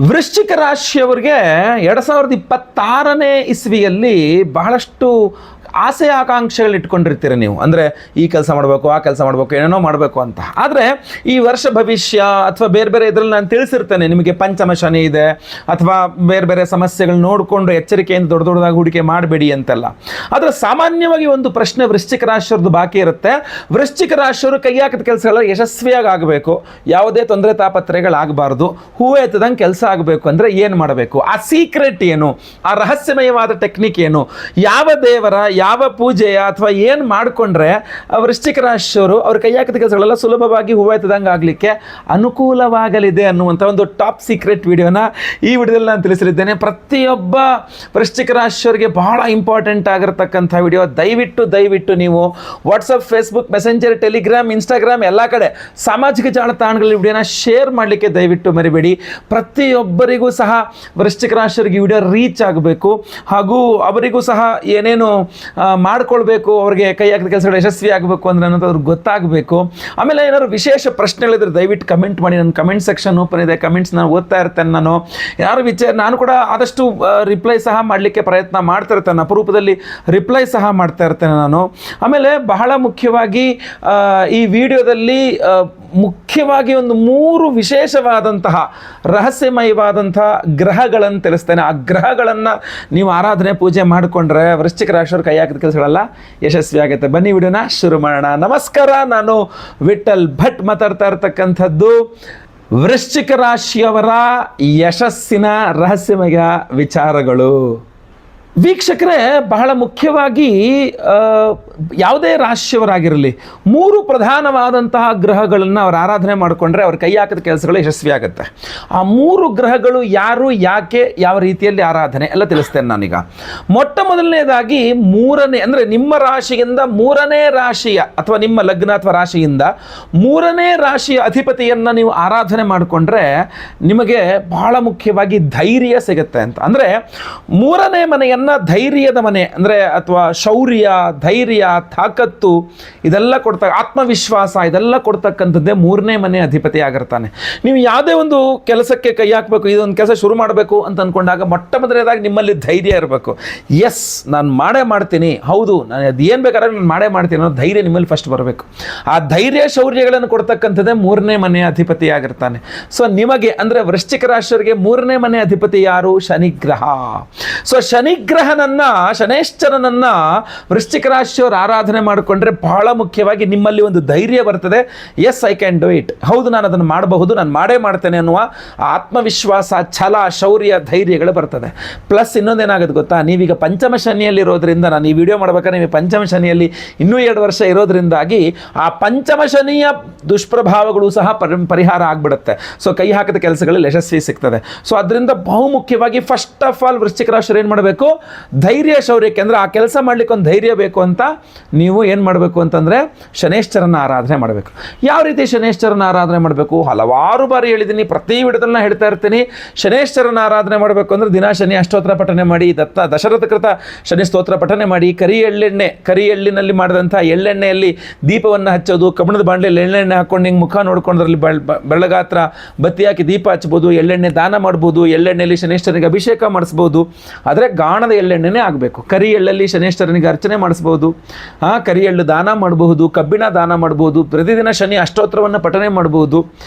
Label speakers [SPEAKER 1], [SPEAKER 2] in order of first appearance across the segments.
[SPEAKER 1] ವೃಶ್ಚಿಕ ರಾಶಿಯವರಿಗೆ 2026ನೇ ಇಸ್ವಿಯಲ್ಲಿ ಬಹಳಷ್ಟು ಆಸೆ ಆಕಾಂಕ್ಷೆಗಳು ಇಟ್ಕೊಂಡಿರ್ತೀರ ನೀವು. ಅಂದರೆ ಈ ಕೆಲಸ ಮಾಡಬೇಕು, ಆ ಕೆಲಸ ಮಾಡಬೇಕು, ಏನೇನೋ ಮಾಡಬೇಕು ಅಂತ. ಆದರೆ ಈ ವರ್ಷ ಭವಿಷ್ಯ ಅಥವಾ ಬೇರೆ ಬೇರೆ ಇದರಲ್ಲಿ ನಾನು ತಿಳಿಸಿರ್ತೇನೆ ನಿಮಗೆ ಪಂಚಮ ಶನಿ ಇದೆ ಅಥವಾ ಬೇರೆ ಬೇರೆ ಸಮಸ್ಯೆಗಳು ನೋಡಿಕೊಂಡು ಎಚ್ಚರಿಕೆಯಿಂದ ದೊಡ್ಡದಾಗಿ ಹೂಡಿಕೆ ಮಾಡಬೇಡಿ ಅಂತೆಲ್ಲ. ಆದರೆ ಸಾಮಾನ್ಯವಾಗಿ ಒಂದು ಪ್ರಶ್ನೆ ವೃಶ್ಚಿಕ ರಾಶಿಯವ್ರದ್ದು ಬಾಕಿ ಇರುತ್ತೆ. ವೃಶ್ಚಿಕ ರಾಶಿಯವರು ಕೈ ಹಾಕಿದ ಕೆಲಸಗಳ ಯಶಸ್ವಿಯಾಗಿ ಆಗಬೇಕು, ಯಾವುದೇ ತೊಂದರೆ ತಾಪತ್ರೆಗಳಾಗಬಾರ್ದು, ಹೂವು ಎತ್ತದಂಗೆ ಕೆಲಸ ಆಗಬೇಕು ಅಂದರೆ ಏನು ಮಾಡಬೇಕು, ಆ ಸೀಕ್ರೆಟ್ ಏನು, ಆ ರಹಸ್ಯಮಯವಾದ ಟೆಕ್ನಿಕ್ ಏನು, ಯಾವ ದೇವರ ಯಾವ ಪೂಜೆಯ ಅಥವಾ ಏನು ಮಾಡಿಕೊಂಡ್ರೆ ವೃಶ್ಚಿಕ ರಾಶಿಯವರು ಅವ್ರ ಕೈ ಹಾಕಿದ ಕೆಲಸಗಳೆಲ್ಲ ಸುಲಭವಾಗಿ ಹೂವೆತ್ತದಂಗೆ ಆಗಲಿಕ್ಕೆ ಅನುಕೂಲವಾಗಲಿದೆ ಅನ್ನುವಂಥ ಒಂದು ಟಾಪ್ ಸೀಕ್ರೆಟ್ ವಿಡಿಯೋನ ಈ ವಿಡಿಯೋದಲ್ಲಿ ನಾನು ತಿಳಿಸಲಿದ್ದೇನೆ. ಪ್ರತಿಯೊಬ್ಬ ವೃಶ್ಚಿಕ ರಾಶಿಯವರಿಗೆ ಬಹಳ ಇಂಪಾರ್ಟೆಂಟ್ ಆಗಿರತಕ್ಕಂಥ ವಿಡಿಯೋ. ದಯವಿಟ್ಟು ನೀವು WhatsApp, Facebook, messenger, Telegram, Instagram ಎಲ್ಲ ಕಡೆ ಸಾಮಾಜಿಕ ಜಾಲತಾಣಗಳಲ್ಲಿ ವಿಡಿಯೋನ ಶೇರ್ ಮಾಡಲಿಕ್ಕೆ ದಯವಿಟ್ಟು ಮರಿಬೇಡಿ. ಪ್ರತಿಯೊಬ್ಬರಿಗೂ ಸಹ ವೃಶ್ಚಿಕ ರಾಶಿಯವರಿಗೆ ವಿಡಿಯೋ ರೀಚ್ ಆಗಬೇಕು, ಹಾಗೂ ಅವರಿಗೂ ಸಹ ಏನೇನು ಮಾಡ್ಕೊಳ್ಬೇಕು, ಅವ್ರಿಗೆ ಕೈ ಹಾಕಿದ ಕೆಲಸಗಳು ಯಶಸ್ವಿ ಆಗಬೇಕು ಅಂದರೆ ಅನ್ನೋದು ಅವ್ರಿಗೆ ಗೊತ್ತಾಗಬೇಕು. ಆಮೇಲೆ ಏನಾದ್ರು ವಿಶೇಷ ಪ್ರಶ್ನೆಗಳಿದ್ರೆ ದಯವಿಟ್ಟು ಕಮೆಂಟ್ ಮಾಡಿ. ನನ್ನ ಕಮೆಂಟ್ ಸೆಕ್ಷನ್ ಓಪನ್ ಇದೆ, ಕಮೆಂಟ್ಸ್ನ ಓದ್ತಾ ಇರ್ತೇನೆ ನಾನು. ಯಾರು ನಾನು ಕೂಡ ಆದಷ್ಟು ರಿಪ್ಲೈ ಸಹ ಮಾಡಲಿಕ್ಕೆ ಪ್ರಯತ್ನ ಮಾಡ್ತಾ ಇರ್ತೇನೆ, ಅಪರೂಪದಲ್ಲಿ ರಿಪ್ಲೈ ಸಹ ಮಾಡ್ತಾ ಇರ್ತೇನೆ ನಾನು. ಆಮೇಲೆ ಬಹಳ ಮುಖ್ಯವಾಗಿ ಈ ವಿಡಿಯೋದಲ್ಲಿ ಮುಖ್ಯವಾಗಿ ಒಂದು 3 ವಿಶೇಷವಾದಂತಹ ರಹಸ್ಯಮಯವಾದಂತಹ ಗ್ರಹಗಳನ್ನು ತಿಳಿಸ್ತೇನೆ. ಆ ಗ್ರಹಗಳನ್ನು ನೀವು ಆರಾಧನೆ ಪೂಜೆ ಮಾಡಿಕೊಂಡ್ರೆ ವೃಶ್ಚಿಕ ರಾಶಿಯವರು ಕೈ ಹಾಕಿದ ಕೆಲಸಗಳೆಲ್ಲ ಯಶಸ್ವಿ ಆಗುತ್ತೆ. ಬನ್ನಿ ವಿಡಿಯೋನ ಶುರು ಮಾಡೋಣ. ನಮಸ್ಕಾರ, ನಾನು ವಿಠಲ್ ಭಟ್ ಮಾತಾಡ್ತಾ ಇರ್ತಕ್ಕಂಥದ್ದು. ವೃಶ್ಚಿಕ ರಾಶಿಯವರ ಯಶಸ್ಸಿನ ರಹಸ್ಯಮಯ ವಿಚಾರಗಳು. ವೀಕ್ಷಕರೇ, ಬಹಳ ಮುಖ್ಯವಾಗಿ ಯಾವುದೇ ರಾಶಿಯವರಾಗಿರಲಿ 3 ಪ್ರಧಾನವಾದಂತಹ ಗ್ರಹಗಳನ್ನು ಅವರು ಆರಾಧನೆ ಮಾಡಿಕೊಂಡ್ರೆ ಅವ್ರ ಕೈ ಹಾಕಿದ ಕೆಲಸಗಳು ಯಶಸ್ವಿ ಆಗುತ್ತೆ. ಆ 3 ಗ್ರಹಗಳು ಯಾರು, ಯಾಕೆ, ಯಾವ ರೀತಿಯಲ್ಲಿ ಆರಾಧನೆ ಎಲ್ಲ ತಿಳಿಸ್ತೇನೆ ನಾನೀಗ. ಮೊಟ್ಟ ಮೊದಲನೇದಾಗಿ 3ನೇ ಅಂದರೆ ನಿಮ್ಮ ರಾಶಿಯಿಂದ 3ನೇ ರಾಶಿಯ ಅಥವಾ ನಿಮ್ಮ ಲಗ್ನ ಅಥವಾ ರಾಶಿಯಿಂದ 3ನೇ ರಾಶಿಯ ಅಧಿಪತಿಯನ್ನು ನೀವು ಆರಾಧನೆ ಮಾಡಿಕೊಂಡ್ರೆ ನಿಮಗೆ ಬಹಳ ಮುಖ್ಯವಾಗಿ ಧೈರ್ಯ ಸಿಗುತ್ತೆ ಅಂತ. ಅಂದರೆ 3ನೇ ಮನೆಯನ್ನು ಧೈರ್ಯದ ಮನೆ ಅಂದರೆ ಅಥವಾ ಶೌರ್ಯ, ಧೈರ್ಯ, ತಾಕತ್ತು ಇದೆಲ್ಲ ಆತ್ಮವಿಶ್ವಾಸ ಇದೆಲ್ಲ ಕೊಡ್ತಕ್ಕಂಥದ್ದೇ 3ನೇ ಮನೆ ಅಧಿಪತಿ ಆಗಿರ್ತಾನೆ. ನೀವು ಯಾವುದೇ ಒಂದು ಕೆಲಸಕ್ಕೆ ಕೈ ಹಾಕಬೇಕು, ಇದೊಂದು ಕೆಲಸ ಶುರು ಮಾಡಬೇಕು ಅಂತ ಅಂದ್ಕೊಂಡಾಗ ಮೊಟ್ಟ ಮೊದಲನೇದಾಗಿ ನಿಮ್ಮಲ್ಲಿ ಧೈರ್ಯ ಇರಬೇಕು. ಎಸ್, ನಾನು ಮಾಡೇ ಮಾಡ್ತೀನಿ, ಹೌದು ನಾನು ಅದು ಏನು ಬೇಕಾದ್ರೆ ನಾನು ಮಾಡೇ ಮಾಡ್ತೀನಿ ಅನ್ನೋ ಧೈರ್ಯ ನಿಮ್ಮಲ್ಲಿ ಫಸ್ಟ್ ಬರಬೇಕು. ಆ ಧೈರ್ಯ ಶೌರ್ಯಗಳನ್ನು ಕೊಡ್ತಕ್ಕಂಥದ್ದೇ 3ನೇ ಮನೆ ಅಧಿಪತಿ ಆಗಿರ್ತಾನೆ. ಸೊ ನಿಮಗೆ ಅಂದರೆ ವೃಶ್ಚಿಕ ರಾಶಿಯವರಿಗೆ 3ನೇ ಮನೆ ಅಧಿಪತಿ ಯಾರು? ಶನಿಗ್ರಹ. ಸೊ ಶನೇಶ್ವರನನ್ನ ವೃಶ್ಚಿಕ ರಾಶಿಯವರು ಆರಾಧನೆ ಮಾಡಿಕೊಂಡ್ರೆ ಬಹಳ ಮುಖ್ಯವಾಗಿ ನಿಮ್ಮಲ್ಲಿ ಒಂದು ಧೈರ್ಯ ಬರ್ತದೆ. Yes, I can do it, ಹೌದು ನಾನು ಅದನ್ನು ಮಾಡಬಹುದು, ನಾನು ಮಾಡೇ ಮಾಡ್ತೇನೆ ಅನ್ನುವ ಆತ್ಮವಿಶ್ವಾಸ, ಛಲ, ಶೌರ್ಯ, ಧೈರ್ಯಗಳು ಬರ್ತದೆ. ಪ್ಲಸ್ ಇನ್ನೊಂದೇನಾಗುತ್ತೆ ಗೊತ್ತಾ, ನೀವೀಗ ಪಂಚಮ ಶನಿಯಲ್ಲಿರೋದ್ರಿಂದ, ನಾನು ಈ ವಿಡಿಯೋ ಮಾಡ್ಬೇಕಾದ್ರೆ ನೀವು ಪಂಚಮ ಶನಿಯಲ್ಲಿ ಇನ್ನೂ 2 ವರ್ಷ ಇರೋದ್ರಿಂದಾಗಿ ಆ ಪಂಚಮ ಶನಿಯ ದುಷ್ಪ್ರಭಾವಗಳು ಸಹ ಪರಿಹಾರ ಆಗಿಬಿಡುತ್ತೆ. ಸೊ ಕೈ ಹಾಕಿದ ಕೆಲಸಗಳಲ್ಲಿ ಯಶಸ್ವಿ ಸಿಗ್ತದೆ. ಸೊ ಅದರಿಂದ ಬಹುಮುಖ್ಯವಾಗಿ ಫಸ್ಟ್ ಆಫ್ ಆಲ್ ವೃಶ್ಚಿಕ ರಾಶಿಯವರು ಏನು ಮಾಡಬೇಕು? ಧೈರ್ಯ ಶೌರ್ಯಕ್ಕೆ ಅಂದರೆ ಆ ಕೆಲಸ ಮಾಡಲಿಕ್ಕೆ ಒಂದು ಧೈರ್ಯ ಬೇಕು ಅಂತ ನೀವು ಏನು ಮಾಡಬೇಕು ಅಂತಂದರೆ ಶನೇಶ್ವರನ ಆರಾಧನೆ ಮಾಡಬೇಕು. ಯಾವ ರೀತಿ ಶನೇಶ್ವರನ ಆರಾಧನೆ ಮಾಡಬೇಕು? ಹಲವಾರು ಬಾರಿ ಹೇಳಿದ್ದೀನಿ, ಪ್ರತಿ ವಿಡಿಯೋದಲ್ಲಿ ಹೇಳ್ತಾ ಇರ್ತೀನಿ. ಶನೇಶ್ವರನ ಆರಾಧನೆ ಮಾಡಬೇಕು ಅಂದರೆ ದಿನ ಶನಿ ಅಷ್ಟೋತ್ತರ ಪಠನೆ ಮಾಡಿ, ದಶರಥ ಕೃತ ಶನಿ ಸ್ತೋತ್ರ ಪಠನೆ ಮಾಡಿ, ಕರಿ ಎಳ್ಳಿನಲ್ಲಿ ಮಾಡಿದಂಥ ಎಳ್ಳೆಣ್ಣೆಯಲ್ಲಿ ದೀಪವನ್ನು ಹಚ್ಚೋದು, ಕಬ್ಬಿಣದ ಬಾಂಡ್ಲೆಯಲ್ಲಿ ಎಳ್ಳೆಣ್ಣೆ ಹಾಕ್ಕೊಂಡು ಹಿಂಗೆ ಮುಖ ನೋಡ್ಕೊಂಡ್ರಲ್ಲಿ ಬೆಳಗಾತ್ರ ಬತ್ತಿ ಹಾಕಿ ದೀಪ ಹಚ್ಬೋದು, ಎಳ್ಳೆಣ್ಣೆ ದಾನ ಮಾಡ್ಬೋದು, ಎಳ್ಳೆಣ್ಣೆಯಲ್ಲಿ ಶನೇಶ್ವರನಿಗೆ ಅಭಿಷೇಕ ಮಾಡಿಸ್ಬೋದು. ಆದರೆ ಗಾಣದ ಎಳ್ಳೆಣ್ಣೆನೇ ಆಗಬೇಕು. ಕರಿ ಎಳ್ಳಲ್ಲಿ ಶನೇಶ್ವರನಿಗೆ ಅರ್ಚನೆ ಮಾಡಿಸ್ಬೋದು, ಕರಿ ಎಳ್ಳು ದಾನ ಮಾಡಬಹುದು, ಕಬ್ಬಿಣ ದಾನ ಮಾಡ್ಬೋದು, ಪ್ರತಿದಿನ ಶನಿ ಅಷ್ಟೋತ್ತರವನ್ನು ಪಠನೆ ಮಾಡ್ಬೋದು.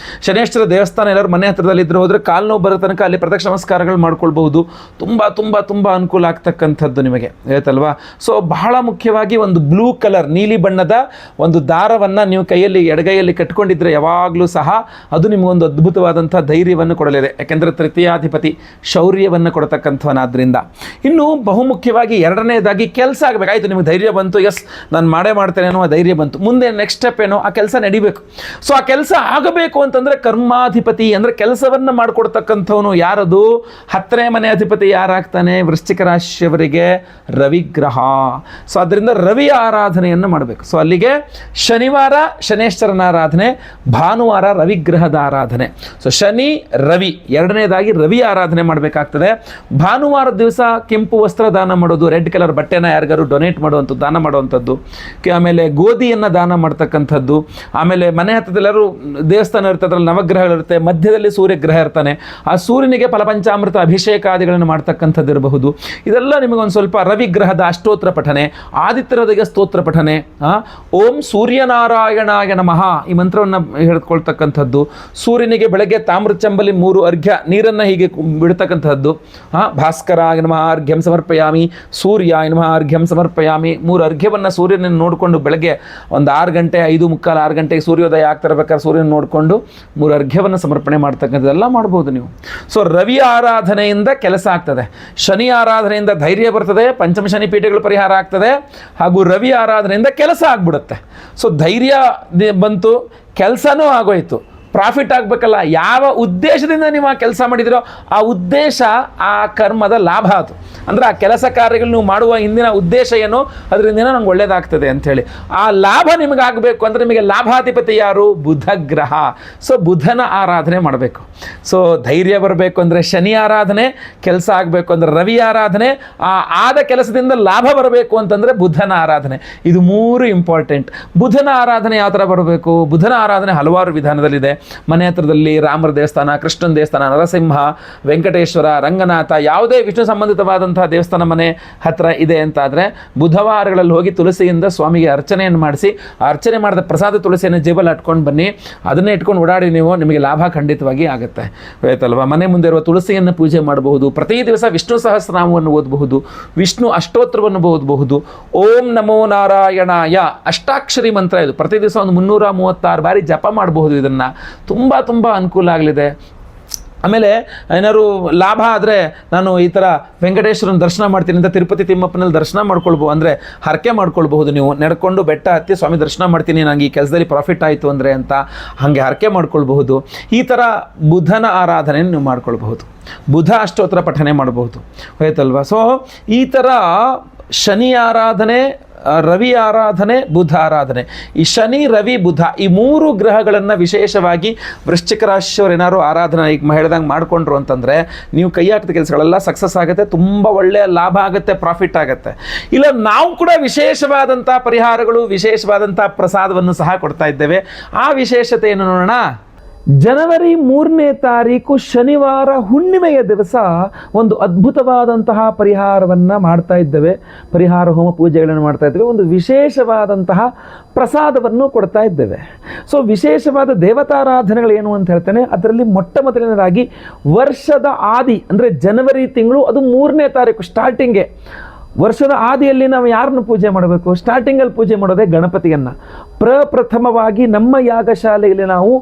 [SPEAKER 1] ಶನೇಶ್ವರ ದೇವಸ್ಥಾನ ಎಲ್ಲರೂ ಮನೆ ಹತ್ತಿರದಲ್ಲಿ ಇದ್ರೆ ಹೋದರೆ ಕಾಲು ನೋವು ಬರೋ ತನಕ ಅಲ್ಲಿ ಪ್ರದಕ್ಷಿಣ ನಮಸ್ಕಾರಗಳು ಮಾಡ್ಕೊಳ್ಬಹುದು. ತುಂಬ ಅನುಕೂಲ ಆಗ್ತಕ್ಕಂಥದ್ದು ನಿಮಗೆ ಆಯ್ತಲ್ವಾ. ಸೊ ಬಹಳ ಮುಖ್ಯವಾಗಿ ಒಂದು ಬ್ಲೂ ಕಲರ್, ನೀಲಿ ಬಣ್ಣದ ಒಂದು ದಾರವನ್ನು ನೀವು ಕೈಯಲ್ಲಿ ಎಡಗೈಯಲ್ಲಿ ಕಟ್ಕೊಂಡಿದ್ರೆ ಯಾವಾಗಲೂ ಸಹ ಅದು ನಿಮಗೊಂದು ಅದ್ಭುತವಾದಂಥ ಧೈರ್ಯವನ್ನು ಕೊಡಲಿದೆ. ಯಾಕೆಂದರೆ ತೃತೀಯಾಧಿಪತಿ ಶೌರ್ಯವನ್ನು ಕೊಡತಕ್ಕಂಥವನಾದ್ರಿಂದ. ಇನ್ನು ಬಹುಮುಖ್ಯವಾಗಿ 2ನೇದಾಗಿ ಕೆಲಸ ಆಗಬೇಕಾಯ್ತು. ನಿಮಗೆ ಧೈರ್ಯ ಬಂತು, ಎಸ್ ನಾನು ಮಾಡೇ ಮಾಡ್ತೇನೆ ಅನ್ನೋ ಧೈರ್ಯ ಬಂತು. ಮುಂದೆ ನೆಕ್ಸ್ಟ್ ಸ್ಟೆಪ್ ಏನೋ ಆ ಕೆಲಸ ನಡಿಬೇಕು. ಸೊ ಆ ಕೆಲಸ ಆಗಬೇಕು ಅಂತಂದರೆ ಕರ್ಮಾಧಿಪತಿ ಅಂದರೆ ಕೆಲಸವನ್ನು ಮಾಡಿಕೊಡ್ತಕ್ಕಂಥವನು ಯಾರದು? 10ನೇ ಮನೆ ಅಧಿಪತಿ ಯಾರಾಗ್ತಾನೆ? ವೃಶ್ಚಿಕ ರಾಶಿಯವರಿಗೆ ರವಿಗ್ರಹ. ಸೊ ಅದರಿಂದ ರವಿಯ ಆರಾಧನೆಯನ್ನು ಮಾಡಬೇಕು. ಸೊ ಅಲ್ಲಿಗೆ ಶನಿವಾರ ಶನೇಶ್ವರನ ಆರಾಧನೆ, ಭಾನುವಾರ ರವಿಗ್ರಹದ ಆರಾಧನೆ. ಸೊ ಶನಿ ರವಿ 2ನೇದಾಗಿ ರವಿ ಆರಾಧನೆ ಮಾಡಬೇಕಾಗ್ತದೆ. ಭಾನುವಾರ ದಿವಸ ಕೆಂಪು ವಸ್ತ್ರ ದಾನ ಮಾಡೋದು, ರೆಡ್ ಕಲರ್ ಬಟ್ಟೆನ ಯಾರಿಗಾರು ಡೊನೇಟ್ ಮಾಡುವಂಥದ್ದು, ದಾನ ಮಾಡುವಂಥದ್ದು, ಆಮೇಲೆ ಗೋಧಿಯನ್ನು ದಾನ ಮಾಡ್ತಕ್ಕಂಥದ್ದು, ಆಮೇಲೆ ಮನೆ ಹತ್ತದೆಲ್ಲರೂ ದೇವಸ್ಥಾನ ಇರುತ್ತೆ, ಅದರಲ್ಲಿ ನವಗ್ರಹಗಳಿರುತ್ತೆ, ಮಧ್ಯದಲ್ಲಿ ಸೂರ್ಯಗ್ರಹ ಇರ್ತಾನೆ, ಆ ಸೂರ್ಯನಿಗೆ ಫಲಪಂಚಾಮೃತ ಅಭಿಷೇಕಾದಿಗಳನ್ನು ಮಾಡ್ತಕ್ಕಂಥದ್ದು ಇರಬಹುದು. ಇದೆಲ್ಲ ನಿಮಗೊಂದು ಸ್ವಲ್ಪ ರವಿಗ್ರಹದ ಅಷ್ಟೋತ್ರ ಪಠನೆ, ಆದಿತ್ಯರದಿಗೆ ಸ್ತೋತ್ರ ಪಠನೆ, ಓಂ ಸೂರ್ಯನಾರಾಯಣಾಯ ನಮಃ ಈ ಮಂತ್ರವನ್ನು ಹೇಳ್ಕೊಳ್ತಕ್ಕಂಥದ್ದು, ಸೂರ್ಯನಿಗೆ ಬೆಳಗ್ಗೆ ತಾಮ್ರ ಚಂಬಲಿ 3 ಅರ್ಘ್ಯ ನೀರನ್ನು ಹೀಗೆ ಬಿಡ್ತಕ್ಕಂಥದ್ದು, ಭಾಸ್ಕರಾಯ ನಮಃ ಅರ್ಘ್ಯಂ ಸಮರ್ಪಯಾಮಿ, ಸೂರ್ಯಾಯ ನಮಃ ಅರ್ಘ್ಯಂ ಸಮರ್ಪಯಾಮಿ, 3 ಅರ್ಘ್ಯವನ್ನು ಸೂರ್ಯನನ್ನು ನೋಡಿಕೊಂಡು ಬೆಳಗ್ಗೆ ಒಂದು 6 ಗಂಟೆ 5:45 6 ಗಂಟೆಗೆ ಸೂರ್ಯೋದಯ ಆಗ್ತಿರ್ಬೇಕಾದ್ರೆ ಸೂರ್ಯನ ನೋಡಿಕೊಂಡು 3 ಅರ್ಘ್ಯವನ್ನು ಸಮರ್ಪಣೆ ಮಾಡ್ತಕ್ಕಂಥದ್ದೆಲ್ಲ ಮಾಡ್ಬೋದು ನೀವು. ಸೊ ರವಿ ಆರಾಧನೆಯಿಂದ ಕೆಲಸ ಆಗ್ತದೆ, ಶನಿ ಆರಾಧನೆಯಿಂದ ಧೈರ್ಯ ಬರ್ತದೆ, ಪಂಚಮ ಶನಿ ಪೀಠಗಳ ಪರಿಹಾರ ಆಗ್ತದೆ, ಹಾಗೂ ರವಿ ಆರಾಧನೆಯಿಂದ ಕೆಲಸ ಆಗ್ಬಿಡುತ್ತೆ. ಸೊ ಧೈರ್ಯ ಬಂತು, ಕೆಲಸನೂ ಆಗೋಯ್ತು, ಪ್ರಾಫಿಟ್ ಆಗಬೇಕಲ್ಲ. ಯಾವ ಉದ್ದೇಶದಿಂದ ನೀವು ಆ ಕೆಲಸ ಮಾಡಿದಿರೋ ಆ ಉದ್ದೇಶ ಆ ಕರ್ಮದ ಲಾಭ ಅದು. ಅಂದರೆ ಆ ಕೆಲಸ ಕಾರ್ಯಗಳು ನೀವು ಮಾಡುವ ಹಿಂದಿನ ಉದ್ದೇಶ ಏನು, ಅದರಿಂದ ನಂಗೆ ಒಳ್ಳೇದಾಗ್ತದೆ ಅಂಥೇಳಿ ಆ ಲಾಭ ನಿಮಗಾಗಬೇಕು ಅಂದರೆ ನಿಮಗೆ ಲಾಭಾಧಿಪತಿ ಯಾರು? ಬುಧ ಗ್ರಹ. ಸೊ ಬುಧನ ಆರಾಧನೆ ಮಾಡಬೇಕು. ಸೊ ಧೈರ್ಯ ಬರಬೇಕು ಅಂದರೆ ಶನಿ ಆರಾಧನೆ, ಕೆಲಸ ಆಗಬೇಕು ಅಂದರೆ ರವಿ ಆರಾಧನೆ, ಆ ಆದ ಕೆಲಸದಿಂದ ಲಾಭ ಬರಬೇಕು ಅಂತಂದರೆ ಬುಧನ ಆರಾಧನೆ. ಇದು 3 ಇಂಪಾರ್ಟೆಂಟ್. ಬುಧನ ಆರಾಧನೆ ಯಾವ ಥರ ಬರಬೇಕು? ಬುಧನ ಆರಾಧನೆ ಹಲವಾರು ವಿಧಾನದಲ್ಲಿದೆ. ಮನೆ ಹತ್ರದಲ್ಲಿ ರಾಮರ ದೇವಸ್ಥಾನ, ಕೃಷ್ಣನ ದೇವಸ್ಥಾನ, ನರಸಿಂಹ, ವೆಂಕಟೇಶ್ವರ, ರಂಗನಾಥ, ಯಾವುದೇ ವಿಷ್ಣು ಸಂಬಂಧಿತವಾದಂತಹ ದೇವಸ್ಥಾನ ಮನೆ ಹತ್ರ ಇದೆ ಅಂತಾದರೆ ಬುಧವಾರಗಳಲ್ಲಿ ಹೋಗಿ ತುಳಸಿಯಿಂದ ಸ್ವಾಮಿಗೆ ಅರ್ಚನೆಯನ್ನು ಮಾಡಿಸಿ, ಅರ್ಚನೆ ಮಾಡಿದ ಪ್ರಸಾದ ತುಳಸಿಯನ್ನು ಜೇಬಲ್ಲಿ ಇಟ್ಕೊಂಡು ಬನ್ನಿ. ಅದನ್ನೇ ಇಟ್ಕೊಂಡು ಓಡಾಡಿ ನೀವು, ನಿಮಗೆ ಲಾಭ ಖಂಡಿತವಾಗಿ ಆಗುತ್ತೆ. ಆಯ್ತಲ್ವ? ಮನೆ ಮುಂದೆ ಇರುವ ತುಳಸಿಯನ್ನು ಪೂಜೆ ಮಾಡಬಹುದು. ಪ್ರತಿ ದಿವಸ ವಿಷ್ಣು ಸಹಸ್ರನಾಮವನ್ನು ಓದಬಹುದು, ವಿಷ್ಣು ಅಷ್ಟೋತ್ರವನ್ನು ಓದಬಹುದು. ಓಂ ನಮೋ ನಾರಾಯಣಾಯ ಅಷ್ಟಾಕ್ಷರಿ ಮಂತ್ರ ಇದು. ಪ್ರತಿ ದಿವಸ ಒಂದು 336 ಬಾರಿ ಜಪ ಮಾಡಬಹುದು. ಇದನ್ನು ತುಂಬ ಅನುಕೂಲ ಆಗಲಿದೆ. ಆಮೇಲೆ ಏನಾದ್ರು ಲಾಭ ಆದರೆ ನಾನು ಈ ಥರ ವೆಂಕಟೇಶ್ವರನ ದರ್ಶನ ಮಾಡ್ತೀನಿ ಅಂತ ತಿರುಪತಿ ತಿಮ್ಮಪ್ಪನಲ್ಲಿ ದರ್ಶನ ಮಾಡ್ಕೊಳ್ಬೋದು, ಅಂದರೆ ಹರಕೆ ಮಾಡ್ಕೊಳ್ಬಹುದು. ನೀವು ನಡ್ಕೊಂಡು ಬೆಟ್ಟ ಹತ್ತಿ ಸ್ವಾಮಿ ದರ್ಶನ ಮಾಡ್ತೀನಿ, ನನಗೆ ಈ ಕೆಲಸದಲ್ಲಿ ಪ್ರಾಫಿಟ್ ಆಯಿತು ಅಂದರೆ ಅಂತ ಹಾಗೆ ಹರಕೆ ಮಾಡ್ಕೊಳ್ಬಹುದು. ಈ ಥರ ಬುಧನ ಆರಾಧನೆಯನ್ನು ನೀವು ಮಾಡ್ಕೊಳ್ಬಹುದು, ಬುಧ ಅಷ್ಟೋತ್ತರ ಪಠನೆ ಮಾಡಬಹುದು. ಆಯ್ತಲ್ವ? ಸೊ ಈ ಥರ ಶನಿ ಆರಾಧನೆ, ರವಿ ಆರಾಧನೆ, ಬುಧ ಆರಾಧನೆ, ಈ ಶನಿ ರವಿ ಬುಧ ಈ 3 ಗ್ರಹಗಳನ್ನು ವಿಶೇಷವಾಗಿ ವೃಶ್ಚಿಕ ರಾಶಿಯವರು ಏನಾದ್ರು ಆರಾಧನೆ ಈಗ ಹೇಳ್ದಂಗೆ ಮಾಡಿಕೊಂಡ್ರು ಅಂತಂದರೆ ನೀವು ಕೈ ಹಾಕಿದ ಕೆಲಸಗಳೆಲ್ಲ ಸಕ್ಸಸ್ ಆಗುತ್ತೆ, ತುಂಬ ಒಳ್ಳೆಯ ಲಾಭ ಆಗುತ್ತೆ, ಪ್ರಾಫಿಟ್ ಆಗುತ್ತೆ. ಇಲ್ಲ ನಾವು ಕೂಡ ವಿಶೇಷವಾದಂಥ ಪರಿಹಾರಗಳು, ವಿಶೇಷವಾದಂಥ ಪ್ರಸಾದವನ್ನು ಸಹ ಕೊಡ್ತಾ ಇದ್ದೇವೆ. ಆ ವಿಶೇಷತೆ ಏನು ನೋಡೋಣ. ಜನವರಿ 3ನೇ ತಾರೀಕು ಶನಿವಾರ ಹುಣ್ಣಿಮೆಯ ದಿವಸ ಒಂದು ಅದ್ಭುತವಾದಂತಹ ಪರಿಹಾರವನ್ನು ಮಾಡ್ತಾ ಇದ್ದೇವೆ. ಪರಿಹಾರ ಹೋಮ ಪೂಜೆಗಳನ್ನು ಮಾಡ್ತಾ ಇದ್ದೇವೆ. ಒಂದು ವಿಶೇಷವಾದಂತಹ ಪ್ರಸಾದವನ್ನು ಕೊಡ್ತಾ ಇದ್ದೇವೆ. ಸೊ ವಿಶೇಷವಾದ ದೇವತಾರಾಧನೆಗಳು ಏನು ಅಂತ ಹೇಳ್ತೇನೆ. ಅದರಲ್ಲಿ ಮೊಟ್ಟ ಮೊದಲನೇದಾಗಿ ವರ್ಷದ ಆದಿ ಅಂದರೆ ಜನವರಿ ತಿಂಗಳು, ಅದು 3ನೇ ತಾರೀಕು ಸ್ಟಾರ್ಟಿಂಗ್ಗೆ. ವರ್ಷದ ಆದಿಯಲ್ಲಿ ನಾವು ಯಾರನ್ನು ಪೂಜೆ ಮಾಡಬೇಕು? ಸ್ಟಾರ್ಟಿಂಗಲ್ಲಿ ಪೂಜೆ ಮಾಡೋದೇ ಗಣಪತಿಯನ್ನು. ಪ್ರಪ್ರಥಮವಾಗಿ ನಮ್ಮ ಯಾಗಶಾಲೆಯಲ್ಲಿ ನಾವು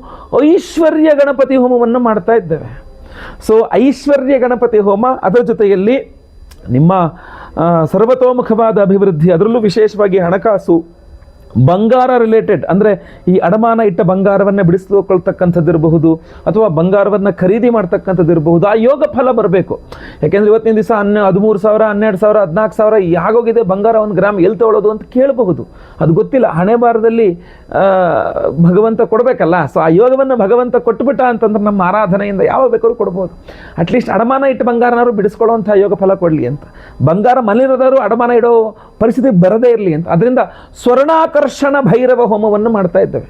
[SPEAKER 1] ಐಶ್ವರ್ಯ ಗಣಪತಿ ಹೋಮವನ್ನು ಮಾಡ್ತಾ ಇದ್ದೇವೆ. ಸೊ ಐಶ್ವರ್ಯ ಗಣಪತಿ ಹೋಮ, ಅದರ ಜೊತೆಯಲ್ಲಿ ನಿಮ್ಮ ಸರ್ವತೋಮುಖವಾದ ಅಭಿವೃದ್ಧಿ, ಅದರಲ್ಲೂ ವಿಶೇಷವಾಗಿ ಹಣಕಾಸು, ಬಂಗಾರ ರಿಲೇಟೆಡ್ ಅಂದರೆ ಈ ಅಡಮಾನ ಇಟ್ಟ ಬಂಗಾರವನ್ನು ಬಿಡಿಸ್ಕೊಳ್ತಕ್ಕಂಥದ್ದು ಇರಬಹುದು, ಅಥವಾ ಬಂಗಾರವನ್ನು ಖರೀದಿ ಮಾಡ್ತಕ್ಕಂಥದ್ದು ಇರಬಹುದು. ಆ ಯೋಗ ಫಲ ಬರಬೇಕು. ಯಾಕೆಂದರೆ ಇವತ್ತಿನ ದಿವಸ 13,000, 12,000, 14,000 ಯಾಗೋಗಿದೆ ಬಂಗಾರ 1 ಗ್ರಾಮ್ ಎಲ್ಲಿ ತಗೊಳ್ಳೋದು ಅಂತ ಕೇಳಬಹುದು. ಅದು ಗೊತ್ತಿಲ್ಲ. ಹಣೆ ಬಾರದಲ್ಲಿ ಭಗವಂತ ಕೊಡಬೇಕಲ್ಲ. ಸೊ ಆ ಯೋಗವನ್ನು ಭಗವಂತ ಕೊಟ್ಟುಬಿಟ್ಟ ಅಂತಂದ್ರೆ ನಮ್ಮ ಆರಾಧನೆಯಿಂದ ಯಾವ ಬೇಕಾದ್ರೂ ಕೊಡ್ಬೋದು. ಅಟ್ಲೀಸ್ಟ್ ಅಡಮಾನ ಇಟ್ಟು ಬಂಗಾರನಾದ್ರು ಬಿಡಿಸ್ಕೊಳ್ಳೋವಂಥ ಯೋಗ ಫಲ ಕೊಡಲಿ ಅಂತ. ಬಂಗಾರ ಮನೆಯಿರೋದಾದ್ರು ಅಡಮಾನ ಇಡೋ ಪರಿಸ್ಥಿತಿ ಬರದೇ ಇರಲಿ ಅಂತ. ಅದರಿಂದ ಸ್ವರ್ಣಾಕರ್ಷಣ ಭೈರವ ಹೋಮವನ್ನು ಮಾಡ್ತಾ ಇದ್ದೇವೆ.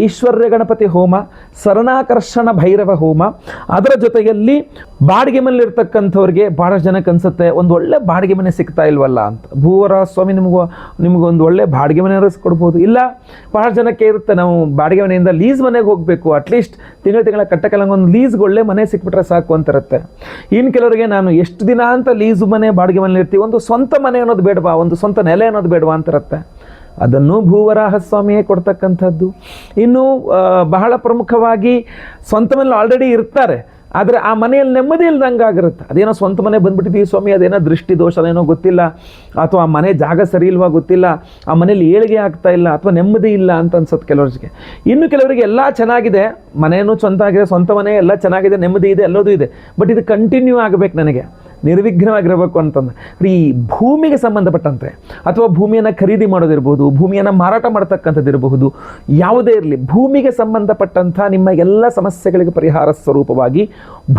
[SPEAKER 1] ಐಶ್ವರ್ಯ ಗಣಪತಿ ಹೋಮ, ಸ್ವರ್ಣಾಕರ್ಷಣ ಭೈರವ ಹೋಮ. ಅದರ ಜೊತೆಯಲ್ಲಿ ಬಾಡಿಗೆ ಮನೆಯಲ್ಲಿರ್ತಕ್ಕಂಥವ್ರಿಗೆ ಭಾಳ ಜನಕ್ಕೆ ಅನ್ಸುತ್ತೆ ಒಂದು ಒಳ್ಳೆ ಬಾಡಿಗೆ ಮನೆ ಸಿಗ್ತಾ ಇಲ್ವಲ್ಲ ಅಂತ. ಭೂವರ ಸ್ವಾಮಿ ನಿಮಗೊಂದು ಒಳ್ಳೆ ಬಾಡಿಗೆ ಮನೆ ಕೊಡ್ಬೋದು. ಇಲ್ಲ, ಭಾಳ ಜನಕ್ಕೆ ಇರುತ್ತೆ ನಾವು ಬಾಡಿಗೆ ಮನೆಯಿಂದ ಲೀಸ್ ಮನೆಗೆ ಹೋಗಬೇಕು, ಅಟ್ಲೀಸ್ಟ್ ತಿಂಗಳ ಕಟ್ಟಕ್ಕೆಲ್ಲ ಒಂದು ಲೀಸ್ಗೆ ಒಳ್ಳೆ ಮನೆ ಸಿಕ್ಬಿಟ್ರೆ ಸಾಕು ಅಂತಿರುತ್ತೆ. ಇನ್ನು ಕೆಲವರಿಗೆ ನಾನು ಎಷ್ಟು ದಿನ ಅಂತ ಲೀಸು ಮನೆ ಬಾಡಿಗೆ ಮನೇಲಿ ಇರ್ತೀವಿ, ಒಂದು ಸ್ವಂತ ಮನೆ ಅನ್ನೋದು ಬೇಡವಾ, ಒಂದು ಸ್ವಂತ ನೆಲೆ ಅನ್ನೋದು ಬೇಡವಾ ಅಂತಿರುತ್ತೆ. ಅದನ್ನು ಭೂವರಾಹ ಸ್ವಾಮಿಯೇ ಕೊಡ್ತಕ್ಕಂಥದ್ದು. ಇನ್ನು ಬಹಳ ಪ್ರಮುಖವಾಗಿ ಸ್ವಂತ ಮನೇಲಿ ಆಲ್ರೆಡಿ ಇರ್ತಾರೆ, ಆದರೆ ಆ ಮನೆಯಲ್ಲಿ ನೆಮ್ಮದಿ ಇಲ್ದಂಗಾಗಿರುತ್ತೆ. ಅದೇನೋ ಸ್ವಂತ ಮನೆ ಬಂದುಬಿಟ್ಟಿದ್ದೀವಿ ಸ್ವಾಮಿ, ಅದೇನೋ ದೃಷ್ಟಿ ದೋಷನೇನೋ ಗೊತ್ತಿಲ್ಲ, ಅಥವಾ ಆ ಮನೆ ಜಾಗ ಸರಿ ಇಲ್ವಾ ಗೊತ್ತಿಲ್ಲ, ಆ ಮನೇಲಿ ಏಳಿಗೆ ಆಗ್ತಾ ಇಲ್ಲ, ಅಥವಾ ನೆಮ್ಮದಿ ಇಲ್ಲ ಅಂತ ಅನ್ಸುತ್ತೆ ಕೆಲವರಿಗೆ. ಇನ್ನು ಕೆಲವರಿಗೆ ಎಲ್ಲ ಚೆನ್ನಾಗಿದೆ, ಮನೆಯೂ ಸ್ವಂತ ಆಗಿದೆ, ಸ್ವಂತ ಮನೆ ಎಲ್ಲ ಚೆನ್ನಾಗಿದೆ, ನೆಮ್ಮದಿ ಇದೆ, ಎಲ್ಲದೂ ಇದೆ, ಬಟ್ ಇದು ಕಂಟಿನ್ಯೂ ಆಗಬೇಕು, ನನಗೆ ನಿರ್ವಿಘ್ನವಾಗಿರಬೇಕು ಅಂತಂದ್ರೆ ಈ ಭೂಮಿಗೆ ಸಂಬಂಧಪಟ್ಟಂತೆ, ಅಥವಾ ಭೂಮಿಯನ್ನು ಖರೀದಿ ಮಾಡೋದಿರ್ಬೋದು, ಭೂಮಿಯನ್ನು ಮಾರಾಟ ಮಾಡ್ತಕ್ಕಂಥದ್ದು ಇರಬಹುದು, ಯಾವುದೇ ಇರಲಿ ಭೂಮಿಗೆ ಸಂಬಂಧಪಟ್ಟಂಥ ನಿಮ್ಮ ಎಲ್ಲ ಸಮಸ್ಯೆಗಳಿಗೆ ಪರಿಹಾರ ಸ್ವರೂಪವಾಗಿ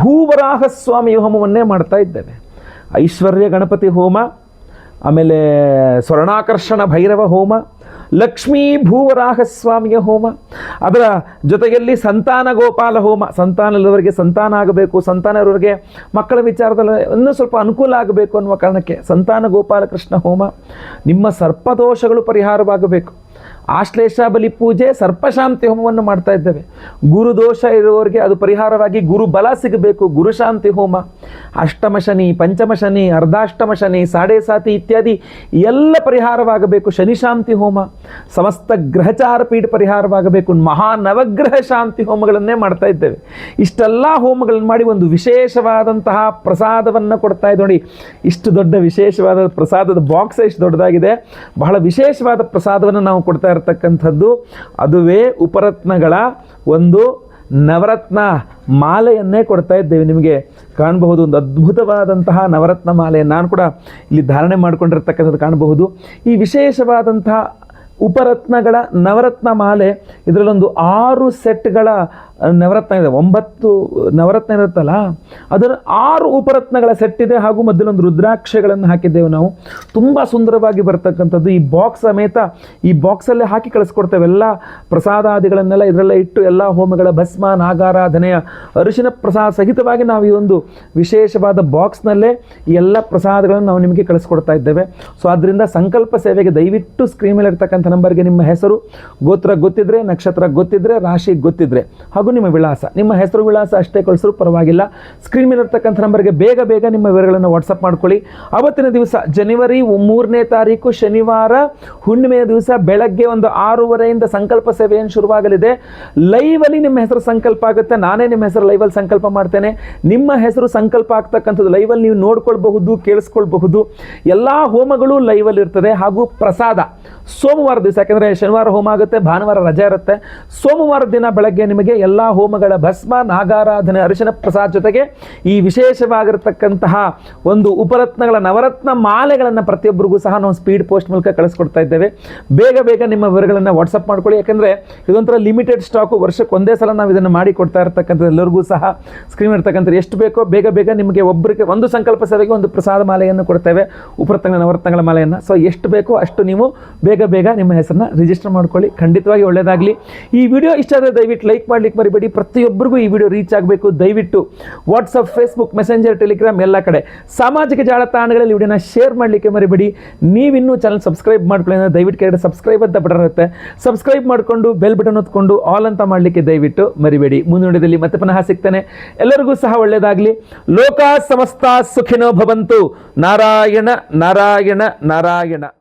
[SPEAKER 1] ಭೂವರಾಹ ಸ್ವಾಮಿ ಹೋಮವನ್ನೇ ಮಾಡ್ತಾ ಇದ್ದೇವೆ. ಐಶ್ವರ್ಯ ಗಣಪತಿ ಹೋಮ, ಆಮೇಲೆ ಸ್ವರ್ಣಾಕರ್ಷಣ ಭೈರವ ಹೋಮ, ಲಕ್ಷ್ಮೀ ಭೂವರಾಹಸ್ವಾಮಿಯ ಹೋಮ, ಅದರ ಜೊತೆಯಲ್ಲಿ ಸಂತಾನ ಗೋಪಾಲ ಹೋಮ, ಸಂತಾನ ಇಲ್ಲವರಿಗೆ ಸಂತಾನ ಆಗಬೇಕು, ಸಂತಾನ ಇರೋರಿಗೆ ಮಕ್ಕಳ ವಿಚಾರದಲ್ಲಿ ಇನ್ನೂ ಸ್ವಲ್ಪ ಅನುಕೂಲ ಆಗಬೇಕು ಅನ್ನುವ ಕಾರಣಕ್ಕೆ ಸಂತಾನ ಗೋಪಾಲ ಕೃಷ್ಣ ಹೋಮ, ನಿಮ್ಮ ಸರ್ಪದೋಷಗಳು ಪರಿಹಾರವಾಗಬೇಕು, ಆಶ್ಲೇಷ ಬಲಿ ಪೂಜೆ, ಸರ್ಪಶಾಂತಿ ಹೋಮವನ್ನು ಮಾಡ್ತಾ ಇದ್ದೇವೆ. ಗುರುದೋಷ ಇರುವವರಿಗೆ ಅದು ಪರಿಹಾರವಾಗಿ ಗುರು ಬಲ ಸಿಗಬೇಕು, ಗುರುಶಾಂತಿ ಹೋಮ, ಅಷ್ಟಮ ಶನಿ, ಪಂಚಮ ಶನಿ, ಅರ್ಧಾಷ್ಟಮ ಶನಿ, ಸಾಡೆ ಸಾತಿ ಇತ್ಯಾದಿ ಎಲ್ಲ ಪರಿಹಾರವಾಗಬೇಕು, ಶನಿಶಾಂತಿ ಹೋಮ, ಸಮಸ್ತ ಗ್ರಹಚಾರ ಪೀಠ ಪರಿಹಾರವಾಗಬೇಕು, ಮಹಾನವಗ್ರಹ ಶಾಂತಿ ಹೋಮಗಳನ್ನೇ ಮಾಡ್ತಾ ಇದ್ದೇವೆ. ಇಷ್ಟೆಲ್ಲ ಹೋಮಗಳನ್ನು ಮಾಡಿ ಒಂದು ವಿಶೇಷವಾದಂತಹ ಪ್ರಸಾದವನ್ನು ಕೊಡ್ತಾ ಇದ್ದು ನೋಡಿ. ಇಷ್ಟು ದೊಡ್ಡ ವಿಶೇಷವಾದ ಪ್ರಸಾದದ ಬಾಕ್ಸ್ ಇಷ್ಟು ದೊಡ್ಡದಾಗಿದೆ. ಬಹಳ ವಿಶೇಷವಾದ ಪ್ರಸಾದವನ್ನು ನಾವು ಕೊಡ್ತಾ ಇರತಕ್ಕಂಥದ್ದು ಅದುವೇ ಉಪರತ್ನಗಳ ಒಂದು ನವರತ್ನ ಮಾಲೆಯನ್ನೇ ಕೊಡ್ತಾ ಇದ್ದೇವೆ. ನಿಮಗೆ ಕಾಣಬಹುದು ಒಂದು ಅದ್ಭುತವಾದಂತಹ ನವರತ್ನ ಮಾಲೆ, ನಾನು ಕೂಡ ಇಲ್ಲಿ ಧಾರಣೆ ಮಾಡಿಕೊಂಡಿರ್ತಕ್ಕಂಥದ್ದು ಕಾಣಬಹುದು. ಈ ವಿಶೇಷವಾದಂತಹ ಉಪರತ್ನಗಳ ನವರತ್ನ ಮಾಲೆ, ಇದರಲ್ಲೊಂದು 6 ಸೆಟ್ಗಳ ನವರತ್ನ ಇದೆ. 9 ನವರತ್ನ ಇರುತ್ತಲ್ಲ, ಅದರ 6 ಉಪರತ್ನಗಳ ಸೆಟ್ ಇದೆ. ಹಾಗೂ ಮಧ್ಯದಲ್ಲೊಂದು ರುದ್ರಾಕ್ಷಗಳನ್ನು ಹಾಕಿದ್ದೇವೆ ನಾವು. ತುಂಬ ಸುಂದರವಾಗಿ ಬರ್ತಕ್ಕಂಥದ್ದು. ಈ ಬಾಕ್ಸ್ ಸಮೇತ ಈ ಬಾಕ್ಸಲ್ಲೇ ಹಾಕಿ ಕಳಿಸ್ಕೊಡ್ತೇವೆ. ಎಲ್ಲ ಪ್ರಸಾದಾದಿಗಳನ್ನೆಲ್ಲ ಇದರಲ್ಲೇ ಇಟ್ಟು ಎಲ್ಲ ಹೋಮಗಳ ಭಸ್ಮ, ನಾಗಾರಾಧನೆಯ ಅರಿಶಿನ ಪ್ರಸಾದ ಸಹಿತವಾಗಿ ನಾವು ಈ ಒಂದು ವಿಶೇಷವಾದ ಬಾಕ್ಸ್ನಲ್ಲೇ ಈ ಎಲ್ಲ ಪ್ರಸಾದಗಳನ್ನು ನಾವು ನಿಮಗೆ ಕಳಿಸ್ಕೊಡ್ತಾ ಇದ್ದೇವೆ. ಸೊ ಆದ್ದರಿಂದ ಸಂಕಲ್ಪ ಸೇವೆಗೆ ದಯವಿಟ್ಟು ಸ್ಕ್ರೀನ್ ಮೇಲೆ ಇರ್ತಕ್ಕಂಥ ನಂಬರ್ಗೆ ನಿಮ್ಮ ಹೆಸರು, ಗೋತ್ರ ಗೊತ್ತಿದ್ರೆ, ನಕ್ಷತ್ರ ಗೊತ್ತಿದ್ರೆ, ರಾಶಿ ಗೊತ್ತಿದ್ರೆ ಹಾಗೂ ನಿಮ್ಮ ವಿಳಾಸ, ನಿಮ್ಮ ಹೆಸರು ವಿಳಾಸ ಅಷ್ಟೇ ಕಳಿಸರು ಪರವಾಗಿಲ್ಲ. ಸ್ಕ್ರೀನ್ ಮೇಲೆ ಇರ್ತಕ್ಕಂಥ ನಂಬರ್ಗೆ ಬೇಗ ಬೇಗ ನಿಮ್ಮ ವಿವರಗಳನ್ನು ವಾಟ್ಸಪ್ ಮಾಡ್ಕೊಳ್ಳಿ. ಅವತ್ತಿನ ದಿವಸ ಜನವರಿ 3ನೇ ತಾರೀಕು ಶನಿವಾರ ಹುಣ್ಣಿಮೆಯ ದಿವಸ ಬೆಳಗ್ಗೆ ಒಂದು 6:30 ಸಂಕಲ್ಪ ಸೇವೆ ಏನು ಶುರುವಾಗಲಿದೆ. ಲೈವಲ್ಲಿ ನಿಮ್ಮ ಹೆಸರು ಸಂಕಲ್ಪ ಆಗುತ್ತೆ. ನಾನೇ ನಿಮ್ಮ ಹೆಸರು ಲೈವಲ್ಲಿ ಸಂಕಲ್ಪ ಮಾಡ್ತೇನೆ. ನಿಮ್ಮ ಹೆಸರು ಸಂಕಲ್ಪ ಆಗ್ತಕ್ಕಂಥದ್ದು ಲೈವಲ್ಲಿ ನೀವು ನೋಡ್ಕೊಳ್ಬಹುದು, ಕೇಳಿಸ್ಕೊಳ್ಬಹುದು. ಎಲ್ಲ ಹೋಮಗಳು ಲೈವಲ್ಲಿ ಇರ್ತದೆ. ಹಾಗೂ ಪ್ರಸಾದ ಸೋಮವಾರ ದಿವಸ, ಯಾಕೆಂದರೆ ಶನಿವಾರ ಹೋಮ ಆಗುತ್ತೆ, ಭಾನುವಾರ ರಜೆ ಇರುತ್ತೆ. ಸೋಮವಾರ ದಿನ ಬೆಳಗ್ಗೆ ನಿಮಗೆ ಎಲ್ಲ ಹೋಮಗಳ ಭಸ್ಮ, ನಾಗಾರಾಧನೆ, ಅರಿಶಿನ ಪ್ರಸಾದ ಜೊತೆಗೆ ಈ ವಿಶೇಷವಾಗಿರತಕ್ಕಂತಹ ಒಂದು ಉಪರತ್ನಗಳ ನವರತ್ನ ಮಾಲೆಗಳನ್ನು ಪ್ರತಿಯೊಬ್ಬರಿಗೂ ಸಹ ನಾವು ಸ್ಪೀಡ್ ಪೋಸ್ಟ್ ಮೂಲಕ ಕಳಿಸ್ಕೊಡ್ತಾ ಇದ್ದೇವೆ. ಬೇಗ ಬೇಗ ನಿಮ್ಮ ವಿವರಗಳನ್ನು ವಾಟ್ಸಪ್ ಮಾಡ್ಕೊಳ್ಳಿ. ಯಾಕೆಂದರೆ ಇದೊಂಥರ ಲಿಮಿಟೆಡ್ ಸ್ಟಾಕು, ವರ್ಷಕ್ಕೆ ಒಂದೇ ಸಲ ನಾವು ಇದನ್ನು ಮಾಡಿ ಕೊಡ್ತಾ ಇರ್ತಕ್ಕಂಥದ್ದು. ಎಲ್ಲರಿಗೂ ಸಹ ಸ್ಕ್ರೀನ್ ಇರ್ತಕ್ಕಂಥ ಎಷ್ಟು ಬೇಕೋ ಬೇಗ ಬೇಗ ನಿಮಗೆ ಒಬ್ಬರಿಗೆ ಒಂದು ಸಂಕಲ್ಪ ಸೇವೆಗೆ ಒಂದು ಪ್ರಸಾದ ಮಾಲೆಯನ್ನು ಕೊಡ್ತೇವೆ, ಉಪರತ್ನ ನವರತ್ನಗಳ ಮಾಲೆಯನ್ನು. ಸೊ ಎಷ್ಟು ಬೇಕೋ ಅಷ್ಟು ನೀವು ಬೇಗ ಬೇಗ ನಿಮ್ಮ ಹೆಸರನ್ನ ರಿಜಿಸ್ಟರ್ ಮಾಡ್ಕೊಳ್ಳಿ. ಖಂಡಿತವಾಗಿ ಒಳ್ಳೆಯದಾಗಲಿ. ಈ ವಿಡಿಯೋ ಇಷ್ಟ ಆದರೆ ದಯವಿಟ್ಟು ಲೈಕ್ ಮಾಡಲಿಕ್ಕೆ ಮರಿಬೇಡಿ. ಪ್ರತಿಯೊಬ್ಬರಿಗೂ ಈ ವಿಡಿಯೋ ರೀಚ್ ಆಗಬೇಕು. ದಯವಿಟ್ಟು ವಾಟ್ಸಪ್, ಫೇಸ್ಬುಕ್, ಮೆಸೆಂಜರ್, ಟೆಲಿಗ್ರಾಮ್ ಎಲ್ಲ ಕಡೆ ಸಾಮಾಜಿಕ ಜಾಲತಾಣಗಳಲ್ಲಿ ವಿಡಿಯೋನ ಶೇರ್ ಮಾಡಲಿಕ್ಕೆ ಮರಿಬೇಡಿ. ನೀವಿನ್ನೂ ಚಾನಲ್ ಸಬ್ಸ್ಕ್ರೈಬ್ ಮಾಡ್ಕೊಳ್ಳಿ ಅಂದರೆ ದಯವಿಟ್ಟು ಕೆಳಗಡೆ ಸಬ್ಸ್ಕ್ರೈಬ್ ಅಂತ ಬಟನ್ ಇರುತ್ತೆ, ಸಬ್ಸ್ಕ್ರೈಬ್ ಮಾಡಿಕೊಂಡು ಬೆಲ್ ಬಟನ್ ಒತ್ಕೊಂಡು ಆಲ್ ಅಂತ ಮಾಡಲಿಕ್ಕೆ ದಯವಿಟ್ಟು ಮರಿಬೇಡಿ. ಮುಂದಿನ ವಿಡಿಯೋದಲ್ಲಿ ಮತ್ತೆ ಪುನಃ ಸಿಗ್ತೇನೆ. ಎಲ್ಲರಿಗೂ ಸಹ ಒಳ್ಳೆಯದಾಗಲಿ. ಲೋಕ ಸಮಸ್ತ ಸುಖಿನೋ ಭವಂತು. ನಾರಾಯಣ ನಾರಾಯಣ ನಾರಾಯಣ.